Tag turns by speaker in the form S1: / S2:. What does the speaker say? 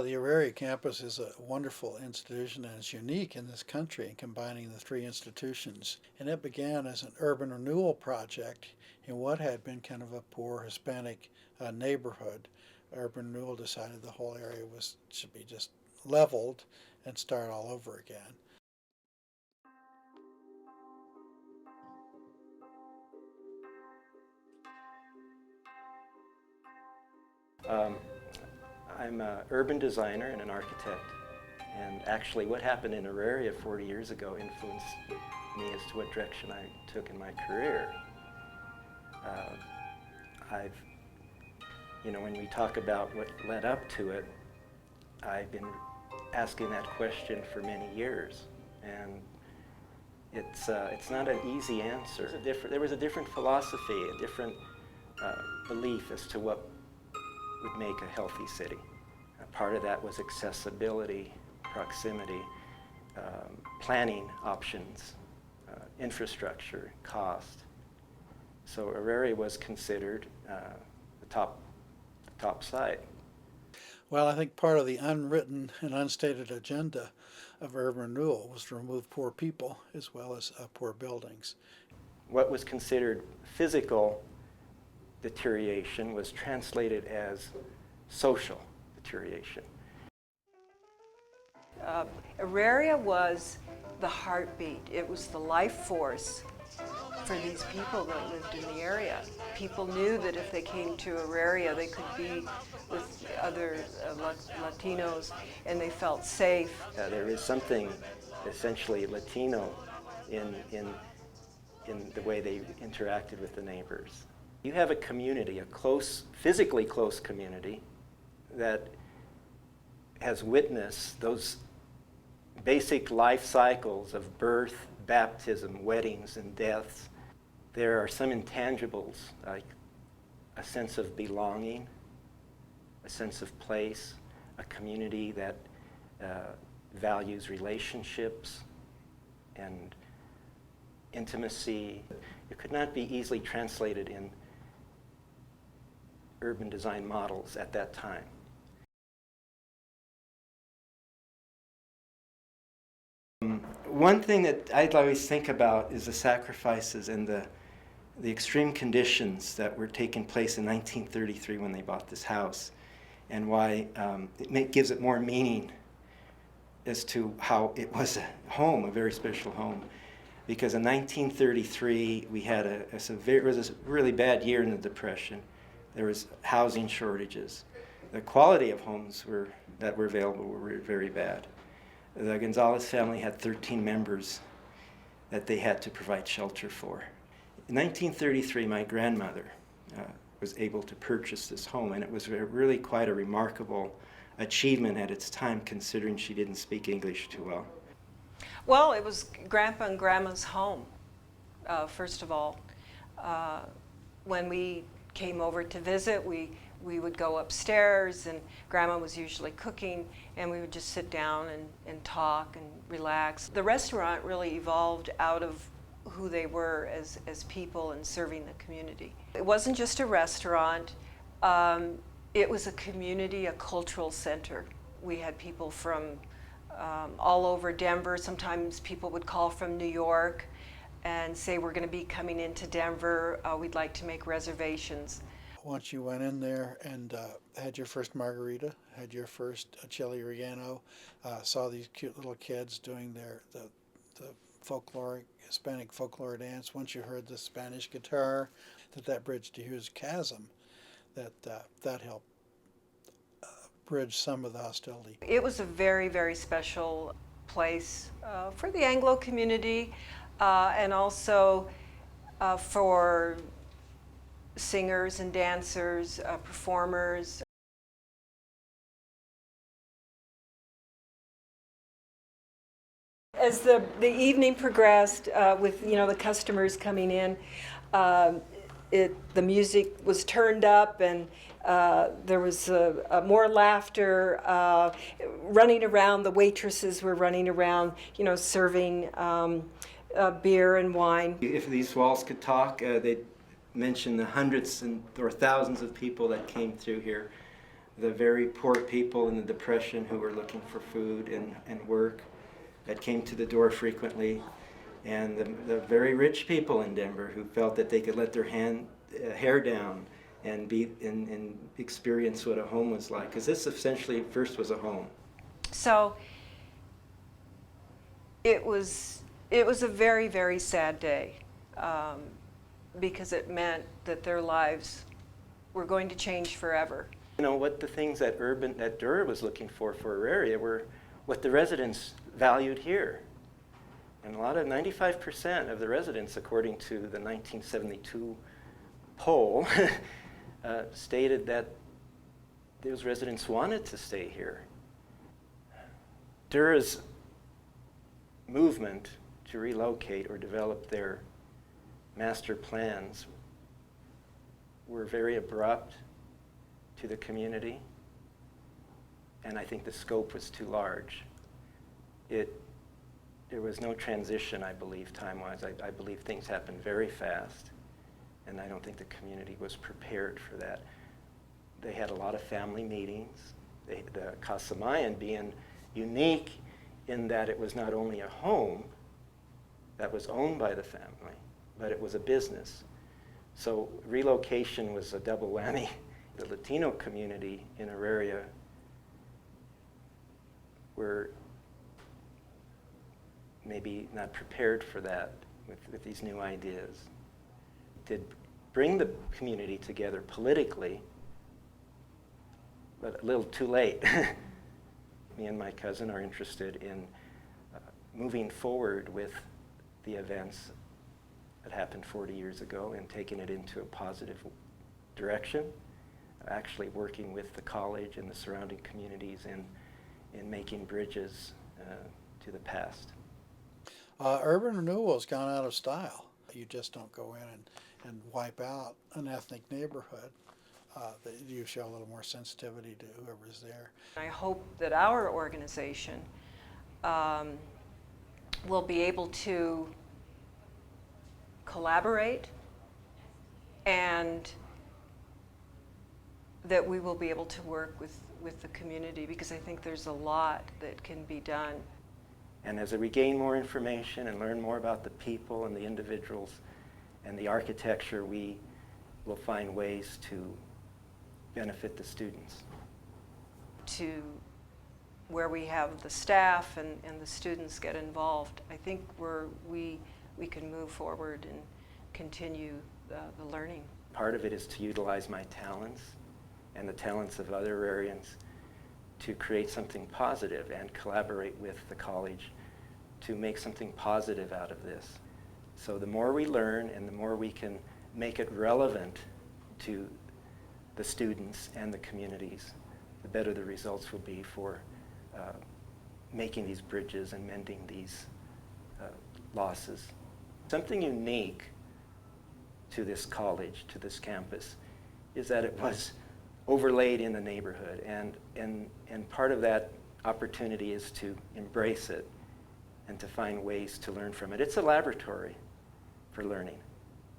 S1: The Auraria campus is a wonderful institution, and it's unique in this country in combining the three institutions. And it began as an urban renewal project in what had been kind of a poor Hispanic neighborhood. Urban renewal decided the whole area should be just leveled and start all over again.
S2: I'm an urban designer and an architect, and actually what happened in Auraria 40 years ago influenced me as to what direction I took in my career. When we talk about what led up to it, I've been asking that question for many years, and it's not an easy answer. There was a different philosophy, a different belief as to what would make a healthy city. Part of that was accessibility, proximity, planning options, infrastructure, cost. So Auraria was considered the top site.
S1: Well, I think part of the unwritten and unstated agenda of urban renewal was to remove poor people as well as poor buildings.
S2: What was considered physical deterioration was translated as social deterioration.
S3: Auraria was the heartbeat. It was the life force for these people that lived in the area. People knew that if they came to Auraria, they could be with other Latinos, and they felt safe.
S2: There is something essentially Latino in the way they interacted with the neighbors. You have a community, a close, physically close community that has witnessed those basic life cycles of birth, baptism, weddings, and deaths. There are some intangibles, like a sense of belonging, a sense of place, a community that values relationships and intimacy. It could not be easily translated in urban design models at that time. One thing that I'd always think about is the sacrifices and the extreme conditions that were taking place in 1933 when they bought this house, and why it gives it more meaning as to how it was a home, a very special home. Because in 1933 we had it was a really bad year in the Depression. There was housing shortages. The quality of homes that were available were very bad. The Gonzalez family had 13 members that they had to provide shelter for. In 1933, my grandmother was able to purchase this home, and it was really quite a remarkable achievement at its time, considering she didn't speak English too well.
S3: Well, it was Grandpa and Grandma's home, first of all. When we came over to visit, we would go upstairs, and Grandma was usually cooking, and we would just sit down and talk and relax. The restaurant really evolved out of who they were as people and serving the community. It wasn't just a restaurant, it was a community, a cultural center. We had people from all over Denver. Sometimes people would call from New York and say, we're going to be coming into Denver, we'd like to make reservations.
S1: Once you went in there and had your first margarita, had your first chili relleno, saw these cute little kids doing the folkloric, Hispanic folklore dance, once you heard the Spanish guitar, that bridged a huge chasm that helped bridge some of the hostility.
S3: It was a very, very special place for the Anglo community and also for singers and dancers, performers. As the evening progressed, with the customers coming in, the music was turned up, and there was more laughter, running around. The waitresses were running around, serving beer and wine.
S2: If these walls could talk, they'd mention the hundreds or thousands of people that came through here the very poor people in the Depression who were looking for food and work that came to the door frequently, and the very rich people in Denver who felt that they could let their hair down and experience what a home was like, because this essentially first was a home.
S3: So it was a very, very sad day, because it meant that their lives were going to change forever.
S2: You know, what the things that Durer was looking for Auraria were what the residents valued here. And 95% of the residents, according to the 1972 poll, stated that those residents wanted to stay here. Durer's movement to relocate or develop their master plans were very abrupt to the community, and I think the scope was too large. There was no transition, I believe, time-wise. I believe things happened very fast, and I don't think the community was prepared for that. They had a lot of family meetings. The Kasamayan being unique in that it was not only a home that was owned by the family, but it was a business. So relocation was a double whammy. The Latino community in Auraria were maybe not prepared for that with these new ideas. It did bring the community together politically, but a little too late. Me and my cousin are interested in moving forward with the events that happened 40 years ago and taking it into a positive direction, actually working with the college and the surrounding communities in making bridges to the past.
S1: Urban renewal has gone out of style. You just don't go in and wipe out an ethnic neighborhood. You show a little more sensitivity to whoever's there.
S3: I hope that our organization will be able to collaborate, and that we will be able to work with the community, because I think there's a lot that can be done.
S2: And as we gain more information and learn more about the people and the individuals and the architecture, we will find ways to benefit the students.
S3: To where we have the staff and the students get involved, I think we can move forward and continue the learning.
S2: Part of it is to utilize my talents and the talents of other Aurarians to create something positive and collaborate with the college to make something positive out of this. So the more we learn and the more we can make it relevant to the students and the communities, the better the results will be for making these bridges and mending these losses. Something unique to this college, to this campus, is that it was overlaid in the neighborhood, and part of that opportunity is to embrace it and to find ways to learn from it. It's a laboratory for learning.